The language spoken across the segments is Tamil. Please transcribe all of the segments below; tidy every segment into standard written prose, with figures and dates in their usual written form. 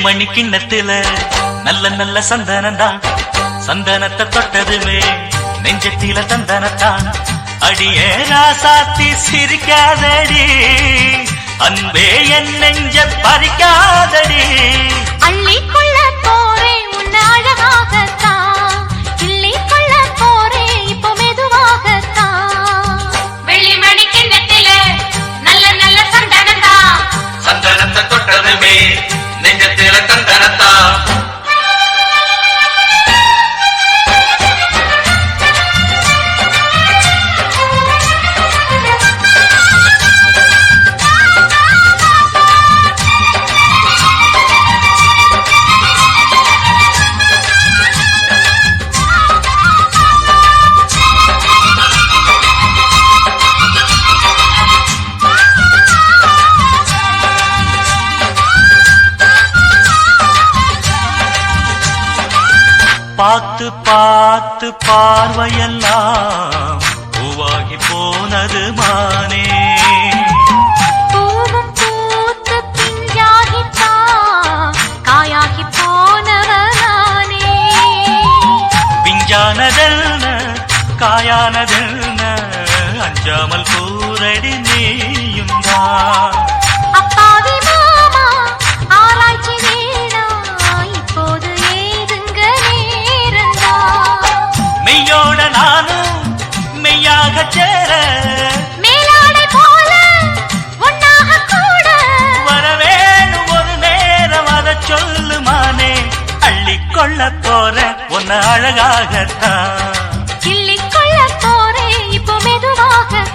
வெள்ளிமணி கிண்ணத்தில நல்ல நல்ல சந்தனந்தான், சந்தனத்தை தொட்டதுமே நெஞ்சத்தில தந்தனத்தான். அடியே ராசாத்தி சிரிக்காதடி, அன்பே என் நெஞ்ச பறிக்காதடி. அள்ளிக்கொள்ள போரே உன்ன அழகாகத்தான், கிள்ளிக்கொள்ள போரே இப்போ மெதுவாகத்தான். வெள்ளிமணி கிண்ணத்தில நல்ல நல்ல சந்தனந்தான், சந்தனத்தை தொட்டதுமே நெஞ்சத்தில தந்தனத்தான். பார்த்து பார்த்து பார்வையெல்லாம் பூவாகி போனது மானே. பூவும் பூத்து பிஞ்சாகித்தான் காயாகி போனவனானே. பிஞ்சானதென்ன காயானதென்ன அஞ்சாமல் கூரடி நீயும் தான். அப்பாவி மாமா ஆராய்ச்சி வேணா, இப்போது ஏதுங்க நேரந்தா. மெய்யோட நானும் மெய்யாக சேர, மேலாடை போல ஒன்னாக கூட வரவேணும் ஒரு நேரம் அத சொல்லுமானே. அள்ளிக்கொள்ள போற உன்ன அழகாகத்தான், கிள்ளிக்கொள்ள போரே இப்போ மெதுவாகத்தான்.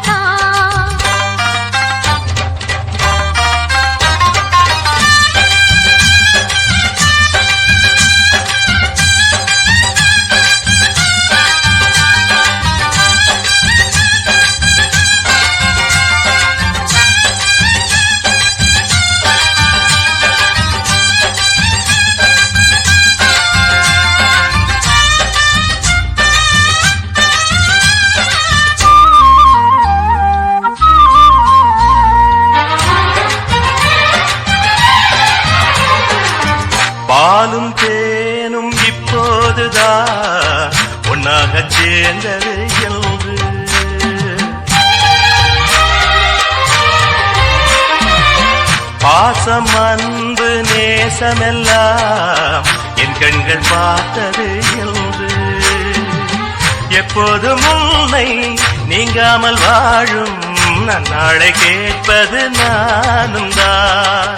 பாலும் தேனும் இப்போதுதான் ஒன்னாக சேர்ந்தது என்று. பாசம் அன்பு நேசமெல்லாம் என் கண்கள் பார்த்தது என்று. எப்போதும் உன்னை நீங்காமல் வாழும் நன்னாளை கேட்பது நானும் தான்.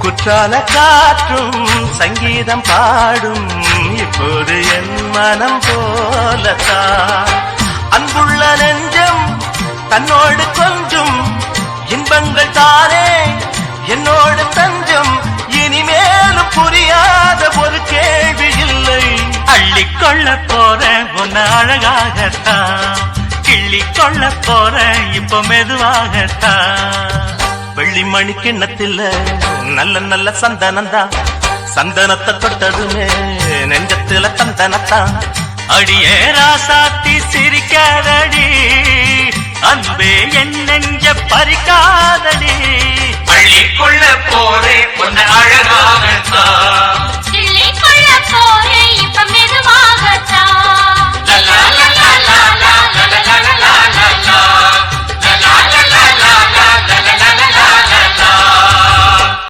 குற்றால காற்றும் சங்கீதம் பாடும் இப்போது என் மனம் போலத்தான். அன்புள்ள நெஞ்சம் தன்னோடு கொஞ்சம் இன்பங்கள் தானே என்னோடு தஞ்சம். இனிமேலும் புரியாத ஒரு கேள்வி இல்லை. அள்ளிக்கொள்ள போற உன்ன அழகாகத்தான், கிள்ளிக்கொள்ள போற இப்போ மெதுவாகத்தான். வெள்ளிமணி கிண்ணத்தில நல்ல நல்ல சந்தனந்தான், சந்தனத்தை தொட்டதுமே நெஞ்சத்தில தந்தனத்தான். அடியே ராசாத்தி சிரிக்காதடி, அன்பே என் நெஞ்ச பறிக்காதடி. அள்ளி